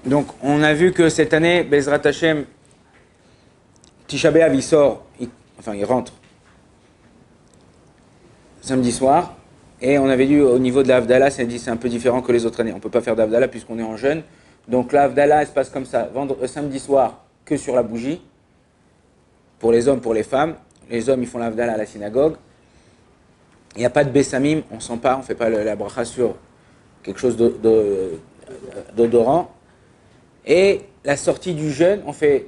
Donc, on a vu que cette année, Bezrat Hashem, Tisha B'Av, il sort, il rentre samedi soir. Et on avait dit au niveau de la Havdalah, c'est un peu différent que les autres années. On ne peut pas faire d'Havdalah puisqu'on est en jeûne. Donc la Havdalah, elle se passe comme ça, samedi soir, que sur la bougie, pour les hommes, pour les femmes. Les hommes, ils font la Havdalah à la synagogue. Il n'y a pas de Bessamim, on ne sent pas, on ne fait pas la bracha sur quelque chose d'odorant. Et la sortie du jeûne, on fait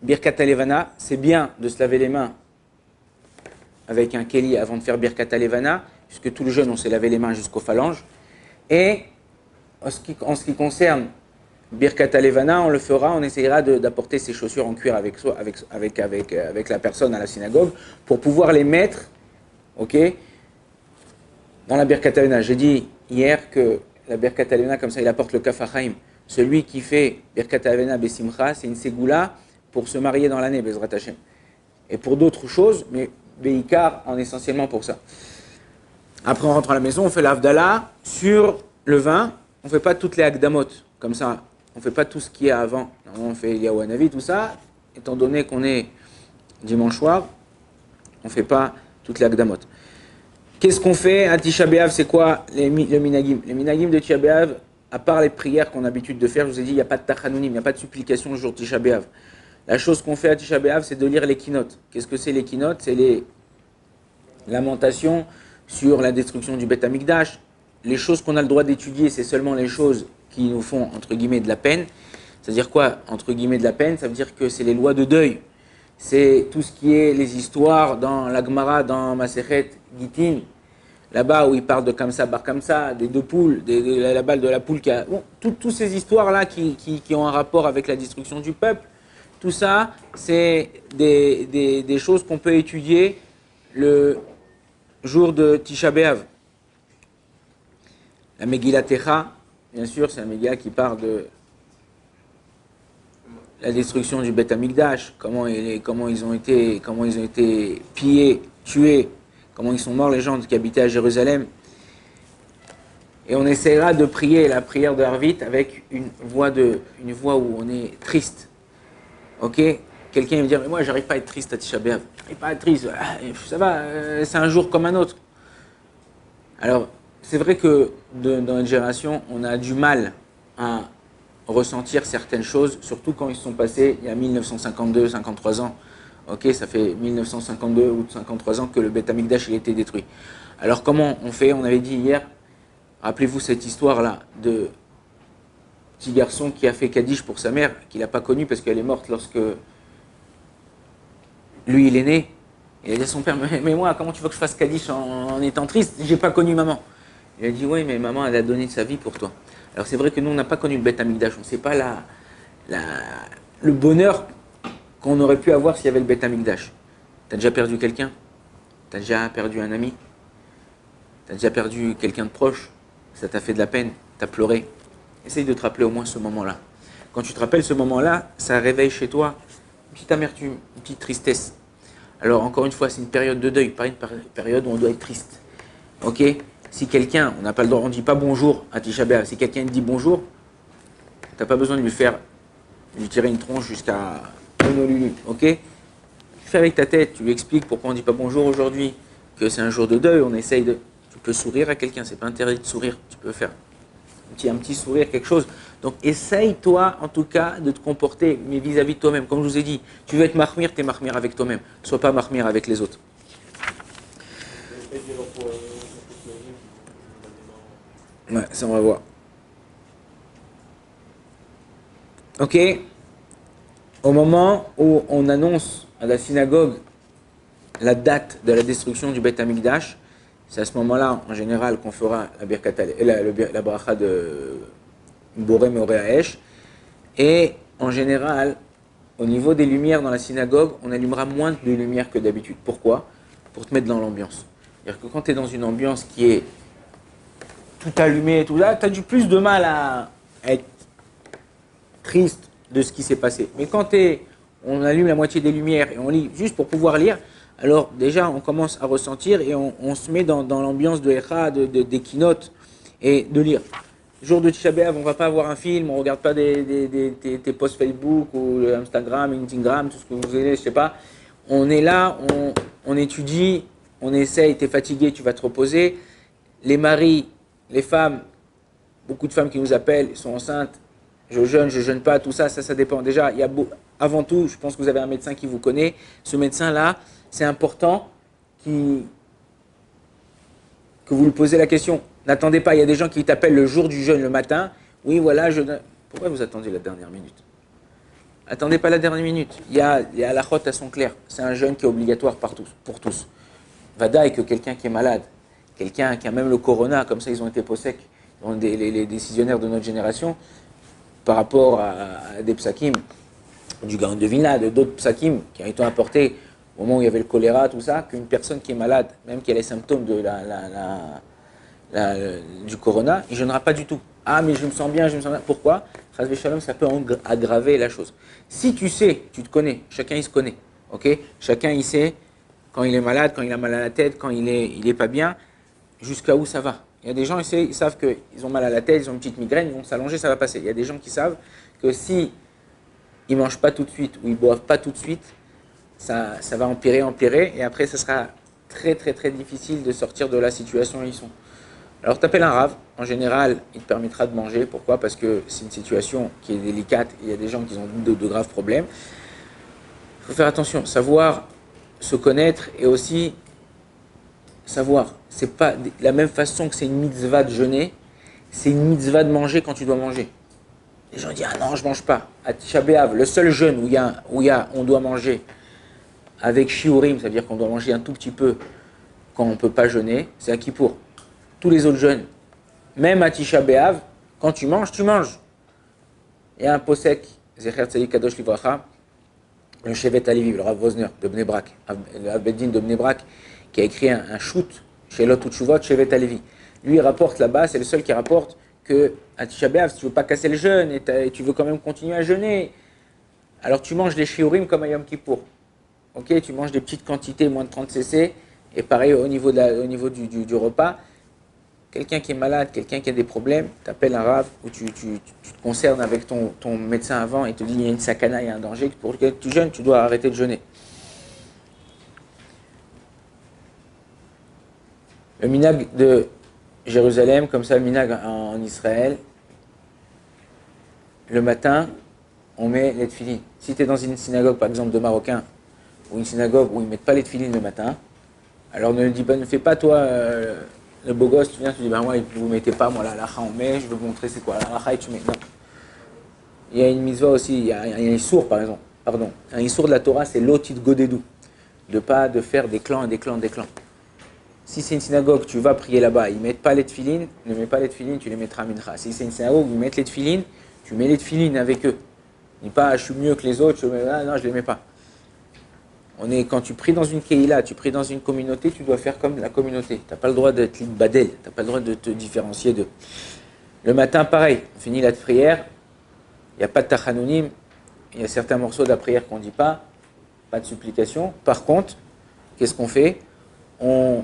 Birkat Alevana. C'est bien de se laver les mains avec un keli avant de faire Birkat Alevana, puisque tout le jeûne, on s'est lavé les mains jusqu'aux phalanges. Et en ce qui concerne Birkat Alevana, on le fera, on essayera d'apporter ses chaussures en cuir avec la personne à la synagogue pour pouvoir les mettre, ok, dans la Birkat Alevana. J'ai dit hier que la Birkat Alevana, comme ça, il apporte le Kafachaim. Celui qui fait Birkat Alevana Besimcha, c'est une ségoula pour se marier dans l'année, Bezrat Hashem. Et pour d'autres choses, mais Beikar en essentiellement pour ça. Après, on rentre à la maison, on fait l'Havdalah sur le vin. On ne fait pas toutes les Akdamot, comme ça. On ne fait pas tout ce qu'il y a avant. On fait Eliyahu tout ça. Étant donné qu'on est dimanche soir, on ne fait pas toutes les Akdamot. Qu'est-ce qu'on fait à Tisha B'Av? C'est quoi le minagim? Les minagim de Tisha B'Av, à part les prières qu'on a l'habitude de faire, je vous ai dit, il n'y a pas de tachanounim, il n'y a pas de supplication le jour de Tisha B'Av. La chose qu'on fait à Tisha B'Av, c'est de lire les kinotes. Qu'est-ce que c'est les kinotes? C'est les lamentations sur la destruction du Beth Amikdash. Les choses qu'on a le droit d'étudier, c'est seulement les choses qui nous font, entre guillemets, de la peine. C'est-à-dire quoi, entre guillemets, de la peine? Ça veut dire que c'est les lois de deuil. C'est tout ce qui est les histoires dans la Gemara, dans Masechet Gitin, là-bas où il parle de Kamsa Bar Kamsa, des deux poules, la balle de la poule qui a... Bon, toutes ces histoires-là qui ont un rapport avec la destruction du peuple, tout ça, c'est des choses qu'on peut étudier le jour de Tisha B'Av. La Megillah Techa, bien sûr, c'est la Megillah qui parle de la destruction du Beth Amikdash, comment ils ont été pillés, tués, comment ils sont morts les gens qui habitaient à Jérusalem. Et on essaiera de prier la prière de Harvit avec une voix où on est triste. Ok? Quelqu'un va me dire, mais moi j'arrive pas à être triste à Tisha B'Av. J'arrive pas à être triste. Ça va, c'est un jour comme un autre. Alors, c'est vrai que dans notre génération, on a du mal à ressentir certaines choses, surtout quand ils sont passés il y a 1952, 53 ans. Ok, ça fait 1952 ou 53 ans que le Beth Amikdash a été détruit. Alors comment on fait? On avait dit hier, rappelez-vous cette histoire-là de petit garçon qui a fait Kaddish pour sa mère, qu'il n'a pas connue parce qu'elle est morte lorsque lui il est né. Il a dit à son père, mais moi, comment tu veux que je fasse Kaddish en étant triste? J'ai pas connu maman. Il a dit, oui, mais maman, elle a donné sa vie pour toi. Alors c'est vrai que nous, on n'a pas connu le Beth Amikdash. On ne sait pas le bonheur qu'on aurait pu avoir s'il y avait le Beth Amikdash. Tu as déjà perdu quelqu'un? Tu as déjà perdu un ami? Tu as déjà perdu quelqu'un de proche? Ça t'a fait de la peine? Tu as pleuré? Essaye de te rappeler au moins ce moment-là. Quand tu te rappelles ce moment-là, ça réveille chez toi une petite amertume, une petite tristesse. Alors encore une fois, c'est une période de deuil, pas une période où on doit être triste. Ok? Si quelqu'un, on n'a pas le droit, on ne dit pas bonjour à Tisha B'Av. Si quelqu'un te dit bonjour, tu n'as pas besoin de lui tirer une tronche jusqu'à Honolulu. Ok? Tu fais avec ta tête, tu lui expliques pourquoi on ne dit pas bonjour aujourd'hui, que c'est un jour de deuil, on essaye de... Tu peux sourire à quelqu'un, c'est pas interdit de sourire, tu peux faire un petit sourire, quelque chose. Donc essaye toi, en tout cas, de te comporter, mais vis-à-vis de toi-même. Comme je vous ai dit, tu veux être mahmir, t'es mahmir avec toi-même. Sois pas mahmir avec les autres. Ouais, ça on va voir. Ok. Au moment où on annonce à la synagogue la date de la destruction du Beth Amikdash, c'est à ce moment-là, en général, qu'on fera la bracha de Boré Meoré Haesh. Et en général, au niveau des lumières dans la synagogue, on allumera moins de lumière que d'habitude. Pourquoi? Pour te mettre dans l'ambiance. C'est-à-dire que quand tu es dans une ambiance qui est tout allumé et tout ça, tu as du plus de mal à être triste de ce qui s'est passé. Mais quand on allume la moitié des lumières et on lit juste pour pouvoir lire, alors déjà on commence à ressentir et on se met dans l'ambiance de Echa, des keynotes et de lire. jour de Tisha B'Av, on ne va pas voir un film, on ne regarde pas tes posts Facebook ou Instagram, Instagram, tout ce que vous voulez, je ne sais pas. On est là, on étudie, on essaye, tu es fatigué, tu vas te reposer. Les maris, les femmes, beaucoup de femmes qui nous appellent, sont enceintes, je jeûne pas, tout ça, ça dépend. Déjà, avant tout, je pense que vous avez un médecin qui vous connaît. Ce médecin-là, c'est important que vous lui posez la question. N'attendez pas, il y a des gens qui t'appellent le jour du jeûne le matin. Oui, voilà, pourquoi vous attendez la dernière minute? Attendez pas la dernière minute. Il y a la chote, elles sont claires. C'est un jeûne qui est obligatoire pour tous. Vada est que quelqu'un qui est malade, quelqu'un qui a même le corona, comme ça ils ont été possèques, les décisionnaires de notre génération, par rapport à des psakim, du Gaon de Vilna, d'autres psakim qui ont été apportés au moment où il y avait le choléra, tout ça, qu'une personne qui est malade, même qui a les symptômes du corona, il ne jeûnera pas du tout. Ah, mais je me sens bien. Pourquoi? Chas Shalom, ça peut aggraver la chose. Si tu sais, tu te connais, chacun il se connaît, ok? Chacun il sait quand il est malade, quand il a mal à la tête, quand il est pas bien, jusqu'à où ça va. Il y a des gens, ils savent qu'ils ont mal à la tête, ils ont une petite migraine, ils vont s'allonger, ça va passer. Il y a des gens qui savent que si ils mangent pas tout de suite ou ils boivent pas tout de suite, ça va empirer, et après ça sera très très très difficile de sortir de la situation où ils sont. Alors tu appelles un rave, en général il te permettra de manger. Pourquoi? Parce que c'est une situation qui est délicate, il y a des gens qui ont de graves problèmes. Il faut faire attention, savoir se connaître et aussi savoir, c'est pas de la même façon que c'est une mitzvah de jeûner, c'est une mitzvah de manger quand tu dois manger. Les gens disent, ah non, je mange pas. À Tisha B'Av, le seul jeûne où on doit manger avec shiurim, c'est-à-dire qu'on doit manger un tout petit peu quand on ne peut pas jeûner, c'est à Kippour. Tous les autres jeûnes, même à Tisha B'Av, quand tu manges, tu manges. Il y a un posek, Zecher Tzadik Kadosh Livracha, le Shevet Alevi, le Rav Wozner de Bnei Brak, le Rav Beddin de Bnei Brak, qui a écrit un shoot chez Lot Utshuvot, Shevet Alevi. Lui, il rapporte là-bas, c'est le seul qui rapporte que à Tisha B'Av, si tu ne veux pas casser le jeûne et tu veux quand même continuer à jeûner, alors tu manges les shiurim comme à Yom Kippour. Ok, tu manges des petites quantités, moins de 30 cc, et pareil au niveau du repas. Quelqu'un qui est malade, quelqu'un qui a des problèmes, tu appelles un rave ou tu te concernes avec ton médecin avant et te dit il y a une sakana, il y a un danger, pour lequel tu jeûnes, tu dois arrêter de jeûner. Le minag de Jérusalem, comme ça le minag en Israël, le matin, on met les tefilines. Si tu es dans une synagogue, par exemple de Marocains, ou une synagogue où ils ne mettent pas les tefilines le matin, alors ne fais pas toi le beau gosse, tu viens, tu dis, moi, vous ne mettez pas, moi, la halacha, on met, je veux vous montrer c'est quoi, la halacha, et tu mets. Non. Il y a une mitzvah aussi, il y a un issour, par exemple. Pardon. Un issour de la Torah, c'est l'otit godedou. De faire des clans. Si c'est une synagogue, tu vas prier là-bas, ils ne mettent pas les tefilines, ne mets pas les tefilines, tu les mettras à mincha. Si c'est une synagogue, ils mettent les tefilines, tu mets les tefilines avec eux. Dis pas, je suis mieux que les autres, non, je ne les mets pas. Quand tu pries dans une keïla, tu pries dans une communauté, tu dois faire comme la communauté. Tu n'as pas le droit d'être badel, tu n'as pas le droit de te différencier d'eux. Le matin, pareil, on finit la prière, il n'y a pas de tachanounim, il y a certains morceaux de la prière qu'on ne dit pas de supplication. Par contre, qu'est-ce qu'on fait? On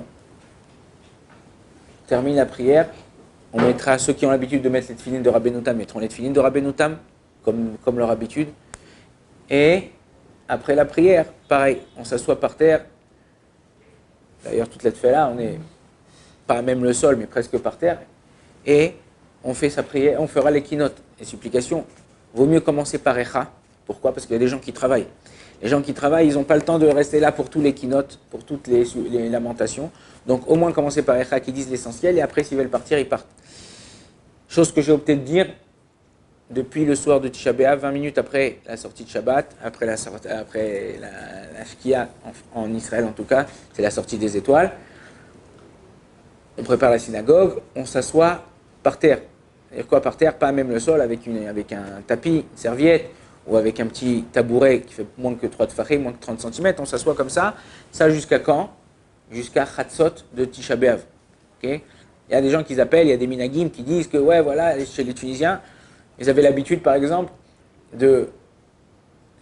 termine la prière, on mettra, ceux qui ont l'habitude de mettre les tefilines de Rabbeinu Tam, mettront les tefilines de Rabbeinu Tam, comme leur habitude, et après la prière, pareil, on s'assoit par terre. D'ailleurs, toute la tefila, on n'est pas même le sol, mais presque par terre. Et on fait sa prière, on fera les keynotes, les supplications. Vaut mieux commencer par Echa. Pourquoi? Parce qu'il y a des gens qui travaillent. Les gens qui travaillent, ils n'ont pas le temps de rester là pour tous les keynotes, pour toutes les lamentations. Donc au moins commencer par Echa qui disent l'essentiel, et après s'ils veulent partir, ils partent. Chose que j'ai opté de dire, depuis le soir de Tisha B'Av, 20 minutes après la sortie de Shabbat, après la Shkia en Israël en tout cas, c'est la sortie des étoiles. On prépare la synagogue, on s'assoit par terre. C'est-à-dire quoi par terre? Pas même le sol, avec un tapis, une serviette, ou avec un petit tabouret qui fait moins que 3 tefachim, moins que 30 cm. On s'assoit comme ça. Ça jusqu'à quand? Jusqu'à Chatzot de Tisha B'Av. Okay? Il y a des gens qui appellent, il y a des minagim qui disent que ouais, voilà, chez les Tunisiens, ils avaient l'habitude, par exemple, de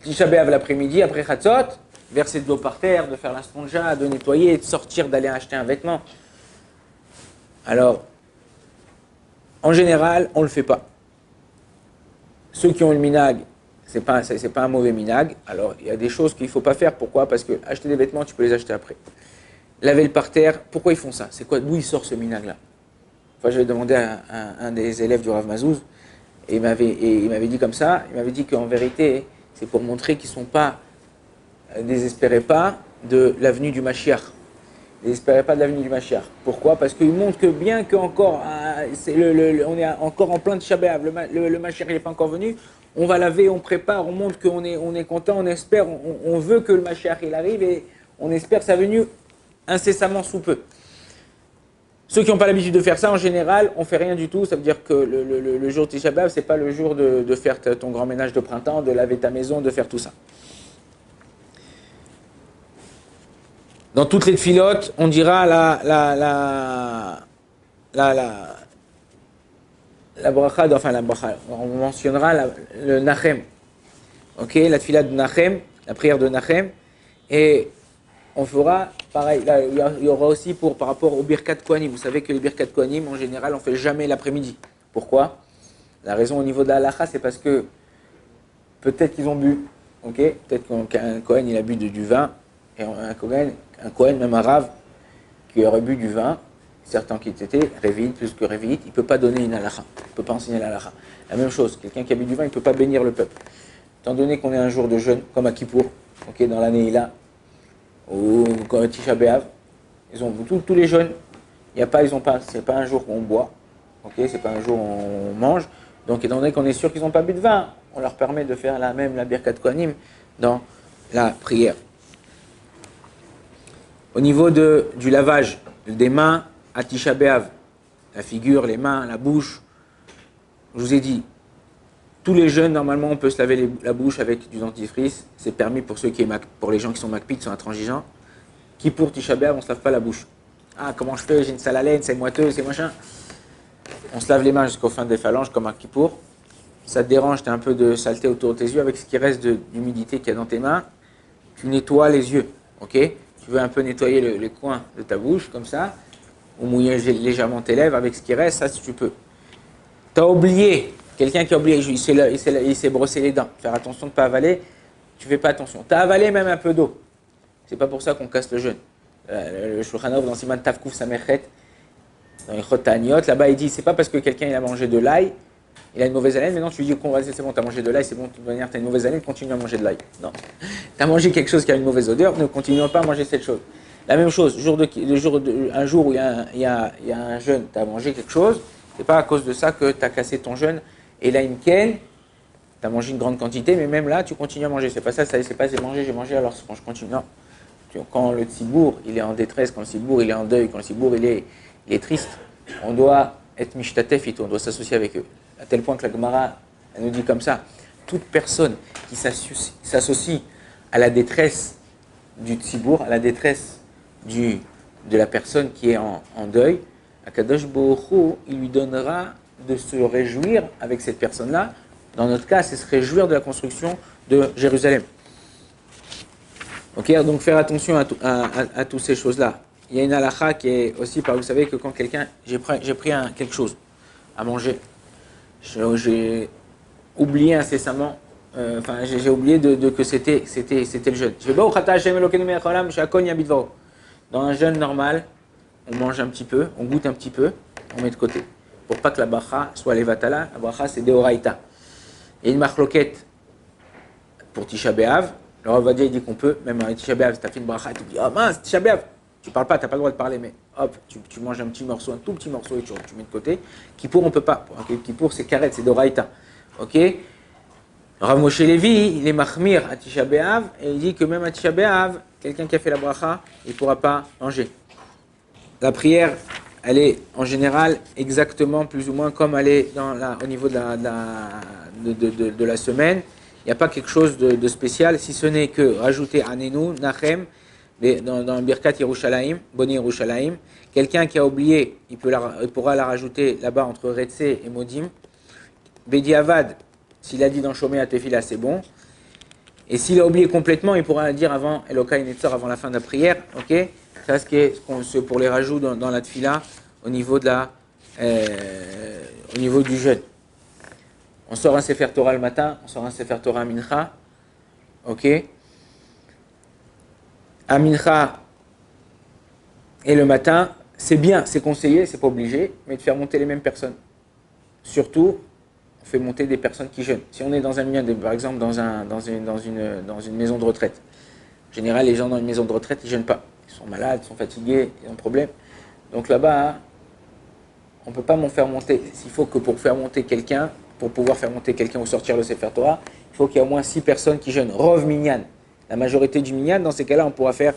Tisha B'Av l'après-midi, après Chatzot, verser de l'eau par terre, de faire la sponja, de nettoyer, de sortir, d'aller acheter un vêtement. Alors, En général, on ne le fait pas. Ceux qui ont le minag, c'est pas un mauvais minag. Alors, il y a des choses qu'il ne faut pas faire. Pourquoi? Parce que acheter des vêtements, tu peux les acheter après. Laver le parterre, pourquoi ils font ça? C'est quoi? D'où il sort ce minag-là? Enfin, j'avais demandé à un des élèves du Rav Mazouz, et il m'avait dit comme ça, il m'avait dit qu'en vérité, c'est pour montrer qu'ils ne sont pas, désespérez pas de l'avenue du Mashiach. Désespérez pas de l'avenue du Mashiach. Pourquoi? Parce qu'il montre que bien qu'encore, on est encore en plein de Shabbat, le Mashiach n'est pas encore venu, on va laver, on prépare, on montre qu'on est content, on espère, on veut que le Mashiach il arrive et on espère sa venue incessamment sous peu. Ceux qui n'ont pas l'habitude de faire ça, en général, on ne fait rien du tout. Ça veut dire que le jour de Tisha B'Av, ce n'est pas le jour de faire ton grand ménage de printemps, de laver ta maison, de faire tout ça. Dans toutes les tfilotes, on dira la bracha, enfin la bracha, on mentionnera le Nachem. Ok, la tfila de Nachem, la prière de Nachem. Et on fera pareil, là, il y aura aussi par rapport au Birkat Kohanim. Vous savez que les Birkat Kohanim, en général, on ne fait jamais l'après-midi. Pourquoi? La raison au niveau de la halakha, c'est parce que peut-être qu'ils ont bu, ok? Peut-être qu'un Kohen, il a bu du vin, et un Kohen, même un Rav, qui aurait bu du vin, certains qui étaient révite, plus que révite, il ne peut pas donner une halakha, il ne peut pas enseigner la halakha. La même chose, quelqu'un qui a bu du vin, il ne peut pas bénir le peuple. Étant donné qu'on est un jour de jeûne, comme à Kippour, ok, dans l'année là, ou comme Tisha B'Av, ils ont tous les jeunes, c'est pas un jour où on boit, ok, c'est pas un jour où on mange. Donc étant donné qu'on est sûr qu'ils n'ont pas bu de vin, on leur permet de faire la Birkat Kohanim dans la prière. Au niveau du lavage des mains à Tisha B'Av, la figure, les mains, la bouche, je vous ai dit, tous les jeunes, normalement, on peut se laver la bouche avec du dentifrice. C'est permis pour les gens qui sont macpit, qui sont intransigeants. Qui pour Tisha B'Av, on ne se lave pas la bouche. Ah, comment je fais? J'ai une sale haleine, c'est moiteux, c'est machin. On se lave les mains jusqu'au fin des phalanges, comme à Kippour. Ça te dérange, tu as un peu de saleté autour de tes yeux, avec ce qui reste d'humidité qu'il y a dans tes mains. Tu nettoies les yeux, ok? Tu veux un peu nettoyer les coins de ta bouche, comme ça, ou mouiller légèrement tes lèvres, avec ce qui reste, ça, si tu peux. Tu as oublié. Quelqu'un qui a oublié, il s'est brossé les dents. Faire attention de ne pas avaler. Tu ne fais pas attention. Tu as avalé même un peu d'eau. C'est pas pour ça qu'on casse le jeûne. Le Shulchan Aruch dans Siman Tavkuf Samechet, dans les Chot Ta'aniot, là-bas il dit c'est pas parce que quelqu'un il a mangé de l'ail, il a une mauvaise haleine, mais non, tu lui dis c'est bon, tu as mangé de l'ail, c'est bon, de toute manière tu as une mauvaise haleine, continue à manger de l'ail. Non. Tu as mangé quelque chose qui a une mauvaise odeur, ne continuons pas à manger cette chose. La même chose, un jour où il y a un jeûne, tu as mangé quelque chose, c'est pas à cause de ça que tu as cassé ton jeûne. Et là, une ken, tu as mangé une grande quantité, mais même là, tu continues à manger. C'est pas ça, c'est pas j'ai mangé, alors je continue. Non. Quand le tzibour, il est en détresse, quand le tzibour, il est en deuil, quand le tzibour, il est triste, on doit être mishtatef, on doit s'associer avec eux. À tel point que la Gemara, elle nous dit comme ça, toute personne qui s'associe à la détresse du tzibour, à la détresse de la personne qui est en deuil, Akadosh Baruch Hu, il lui donnera de se réjouir avec cette personne-là. Dans notre cas, c'est se réjouir de la construction de Jérusalem. Ok, donc faire attention à toutes ces choses-là. Il y a une halakha qui est aussi, vous savez que quand quelqu'un, j'ai pris quelque chose à manger, j'ai oublié incessamment, j'ai oublié que c'était le jeûne. Dans un jeûne normal, on mange un petit peu, on goûte un petit peu, on met de côté. Pour pas que la bracha soit levatala, la bracha c'est deoraita. Il y a une marloquette pour Tisha B'Av. Le Rav Ovadia il dit qu'on peut, même à Tisha B'Av, si tu as fait une bracha, tu dis oh mince, Tisha B'Av. Tu parles pas, tu n'as pas le droit de parler, mais hop, tu manges un petit morceau, un tout petit morceau et tu mets de côté. Kippour, on peut pas. Kippour, c'est karet, c'est deoraita. Ok? Rav Moshe Levi, il est mahmir à Tisha B'Av et il dit que même à Tisha B'Av, quelqu'un qui a fait la bracha, il ne pourra pas manger. La prière, elle est en général exactement plus ou moins comme elle est au niveau de la semaine. Il n'y a pas quelque chose de spécial, si ce n'est que rajouter Anenu, Nachem, dans Birkat Yerushalayim, Boni Yerushalayim. Quelqu'un qui a oublié, il pourra la rajouter là-bas entre Retse et Modim. Bediavad, s'il a dit dans Shomea Tefila, c'est bon. Et s'il a oublié complètement, il pourra la dire avant Elokai Netzor, avant la fin de la prière. Ok? Ça, c'est pour les rajouts dans la Tefila, au niveau de au niveau du jeûne. On sort un Sefer Torah le matin, on sort un Sefer Torah à Mincha. Ok. À Mincha et le matin, c'est bien, c'est conseillé, c'est pas obligé, mais de faire monter les mêmes personnes. Surtout, on fait monter des personnes qui jeûnent. Si on est dans un minyan, par exemple dans une maison de retraite, en général, les gens dans une maison de retraite, ils jeûnent pas. Ils sont malades, ils sont fatigués, ils ont un problème. Donc là-bas, hein, on ne peut pas m'en faire monter. Il faut que pour faire monter quelqu'un, pour pouvoir faire monter quelqu'un ou sortir le Sefer Torah, il faut qu'il y ait au moins 6 personnes qui jeûnent. Rov minyan. La majorité du minyan, dans ces cas-là, on pourra faire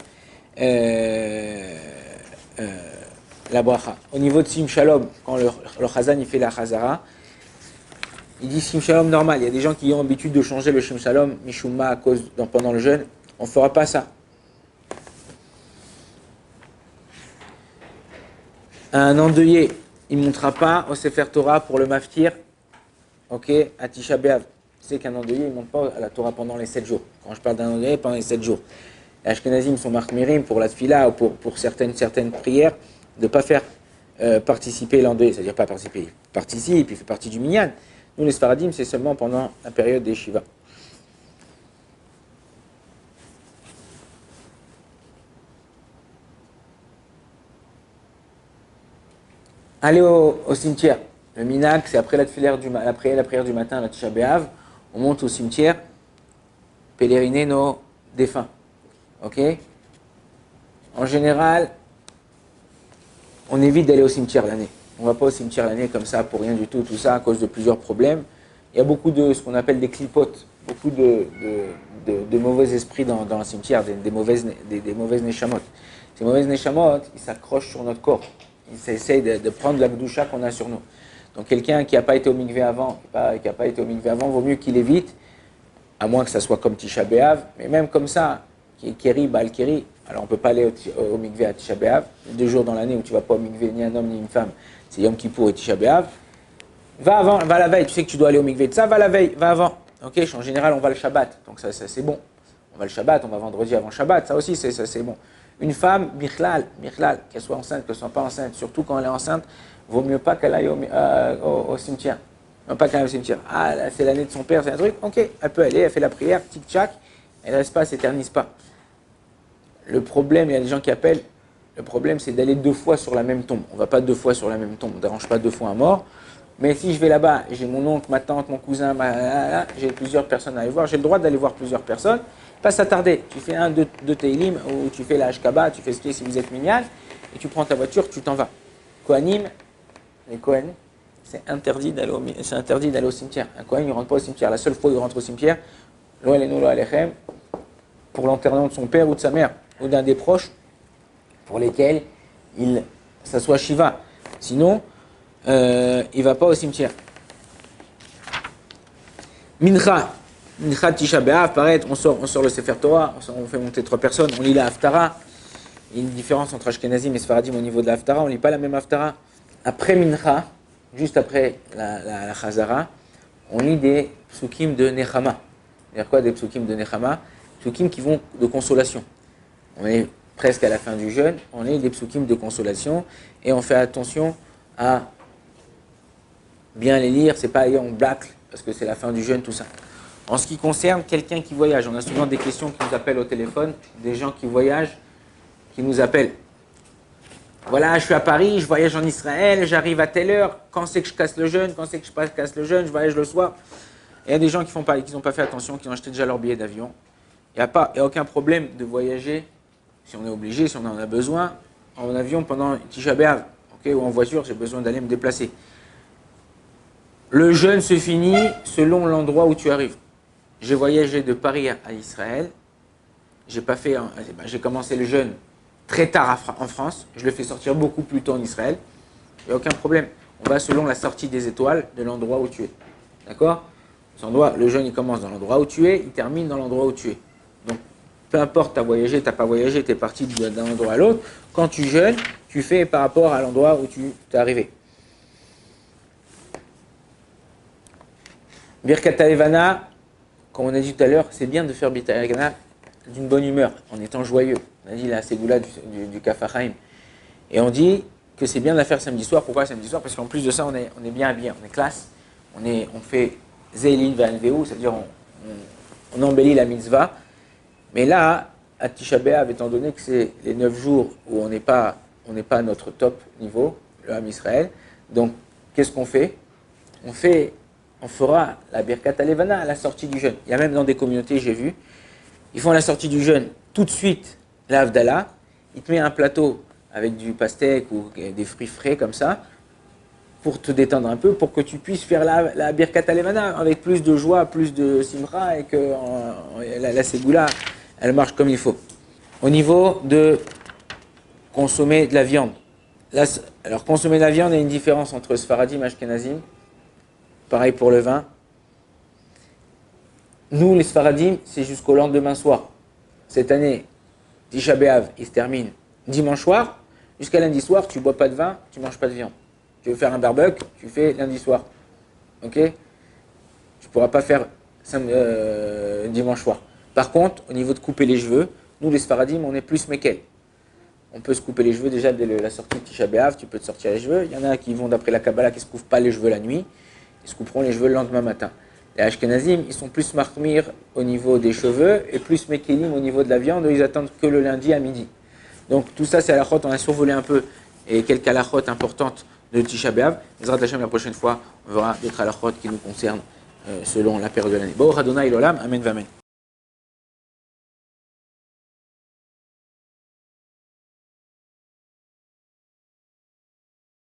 la bracha. Au niveau de Sim Shalom, quand le Chazan il fait la Chazara, il dit Sim Shalom normal. Il y a des gens qui ont l'habitude de changer le Sim Shalom, Mishuma, pendant le jeûne. On ne fera pas ça. Un endeuillé, il ne montera pas au Sefer Torah pour le maftir, ok, à Tisha B'Av. C'est qu'un endeuillé, il ne monte pas à la Torah pendant les 7 jours. Quand je parle d'un endeuillé, pendant les 7 jours. Les Ashkenazim sont markmirim pour la tfila ou pour certaines prières, de ne pas faire participer l'endeuillé. C'est-à-dire pas participer, il participe, il fait partie du minyan. Nous, les Sfaradim, c'est seulement pendant la période des Shiva. Aller au cimetière. Le minag, c'est après la prière du matin, la Tisha B'Av, on monte au cimetière, pèleriner nos défunts. Ok? En général, on évite d'aller au cimetière l'année. On ne va pas au cimetière l'année comme ça pour rien du tout, tout ça à cause de plusieurs problèmes. Il y a beaucoup de ce qu'on appelle des clipotes, beaucoup de mauvais esprits dans le cimetière, des mauvaises neshamot. Ces mauvaises neshamot, ils s'accrochent sur notre corps. Ils essayent de prendre la gdoucha qu'on a sur nous. Donc quelqu'un qui n'a pas été au mikvé avant, vaut mieux qu'il évite, à moins que ça soit comme Tisha B'Av, mais même comme ça, Keri, Baal Keri, alors on ne peut pas aller au mikvé à Tisha B'Av, 2 jours dans l'année où tu ne vas pas au mikvé, ni un homme ni une femme, c'est Yom Kippour et Tisha B'Av. Va avant, va la veille, tu sais que tu dois aller au mikvé de ça, va la veille, va avant. Ok, en général on va le Shabbat, donc ça c'est bon. On va le Shabbat, on va vendredi avant Shabbat, ça aussi c'est bon. Une femme, Bichlal, qu'elle soit enceinte, qu'elle ne soit pas enceinte, surtout quand elle est enceinte, vaut mieux pas qu'elle aille au cimetière. Non, pas qu'elle aille au cimetière. Ah, là, c'est l'année de son père, c'est un truc. Ok, elle peut aller, elle fait la prière, tic-tac, elle ne reste pas, elle ne s'éternise pas. Le problème, il y a des gens qui appellent, le problème c'est d'aller 2 fois sur la même tombe. On ne va pas 2 fois sur la même tombe, on ne dérange pas 2 fois un mort. Mais si je vais là-bas, j'ai mon oncle, ma tante, mon cousin, j'ai plusieurs personnes à aller voir, j'ai le droit d'aller voir plusieurs personnes. Pas s'attarder. Tu fais un, deux Teilim, ou tu fais la Hashkaba, tu fais ce qui est si vous êtes minyan, et tu prends ta voiture, tu t'en vas. Kohanim, les Kohen, c'est interdit d'aller au cimetière. Un Kohen, il ne rentre pas au cimetière. La seule fois où il rentre au cimetière, lo elenu lo alechem, pour l'enterrement de son père ou de sa mère, ou d'un des proches, pour lesquels il s'assoit Shiva. Sinon, il ne va pas au cimetière. Mincha Tisha B'Av, pareil, on sort le Sefer Torah, on fait monter 3 personnes, on lit la Haftara. Il y a une différence entre Ashkenazim et Sfaradim au niveau de la Haftara, on ne lit pas la même Haftara. Après Mincha, juste après la Chazara, on lit des psukim de Nechama. C'est-à-dire quoi des psukim de Nechama? Psukim qui vont de consolation. On est presque à la fin du jeûne, on lit des psukim de consolation et on fait attention à bien les lire, c'est pas aller en blacle parce que c'est la fin du jeûne, tout ça. En ce qui concerne quelqu'un qui voyage, on a souvent des questions qui nous appellent au téléphone, des gens qui voyagent, qui nous appellent. Voilà, je suis à Paris, je voyage en Israël, j'arrive à telle heure, quand c'est que je casse le jeûne, je voyage le soir. Et il y a des gens qui n'ont pas fait attention, qui ont acheté déjà leur billet d'avion. Il n'y a aucun problème de voyager, si on est obligé, si on en a besoin, en avion pendant Tisha B'Av, okay, ou en voiture, j'ai besoin d'aller me déplacer. Le jeûne se finit selon l'endroit où tu arrives. J'ai voyagé de Paris à Israël. J'ai commencé le jeûne très tard en France. Je le fais sortir beaucoup plus tôt en Israël. Il n'y a aucun problème. On va selon la sortie des étoiles de l'endroit où tu es. D'accord? Le jeûne, il commence dans l'endroit où tu es, il termine dans l'endroit où tu es. Donc, peu importe, tu as voyagé, tu n'as pas voyagé, tu es parti d'un endroit à l'autre. Quand tu jeûnes, tu fais par rapport à l'endroit où tu es arrivé. Birkat Levana, comme on a dit tout à l'heure, c'est bien de faire Birkat Levana d'une bonne humeur, en étant joyeux. On a dit la ségoula du Kaf HaChaim. Et on dit que c'est bien de la faire samedi soir. Pourquoi samedi soir? Parce qu'en plus de ça, on est bien habillé, on est classe, on fait Zeilin Vanveu, c'est-à-dire on embellit la mitzvah. Mais là, à Tisha B'Av, étant donné que c'est les 9 jours où on n'est pas à notre top niveau, le Ham Israël, donc qu'est-ce qu'on fait? On fera la Birkat HaLevana à la sortie du jeûne. Il y a même dans des communautés, j'ai vu, ils font la sortie du jeûne tout de suite, la Havdalah, ils te mettent un plateau avec du pastèque ou des fruits frais comme ça, pour te détendre un peu, pour que tu puisses faire la Birkat HaLevana avec plus de joie, plus de simra, et que la ségoula, elle marche comme il faut. Au niveau de consommer de la viande. Là, alors, consommer de la viande, il y a une différence entre Sfaradim et Ashkenazim. Pareil pour le vin. Nous, les Sfaradim, c'est jusqu'au lendemain soir. Cette année, Tisha B'Av, il se termine dimanche soir. Jusqu'à lundi soir, tu ne bois pas de vin, tu ne manges pas de viande. Tu veux faire un barbecue, tu fais lundi soir. Ok? Tu ne pourras pas faire dimanche soir. Par contre, au niveau de couper les cheveux, nous, les Sfaradim, on est plus Mekel. On peut se couper les cheveux déjà dès la sortie de Tisha B'Av, tu peux te sortir les cheveux. Il y en a qui vont d'après la Kabbalah qui ne se couvrent pas les cheveux la nuit. Ils se couperont les cheveux le lendemain matin. Les Ashkenazim, ils sont plus marmir au niveau des cheveux et plus Mekelim au niveau de la viande. Ils attendent que le lundi à midi. Donc tout ça, c'est halachot. On a survolé un peu et quelques halachot importantes de Tisha B'Av. Ezrat Hashem, la prochaine fois, on verra d'autres halachot qui nous concernent selon la période de l'année. Bo Adonai Olam, Amen Vamen.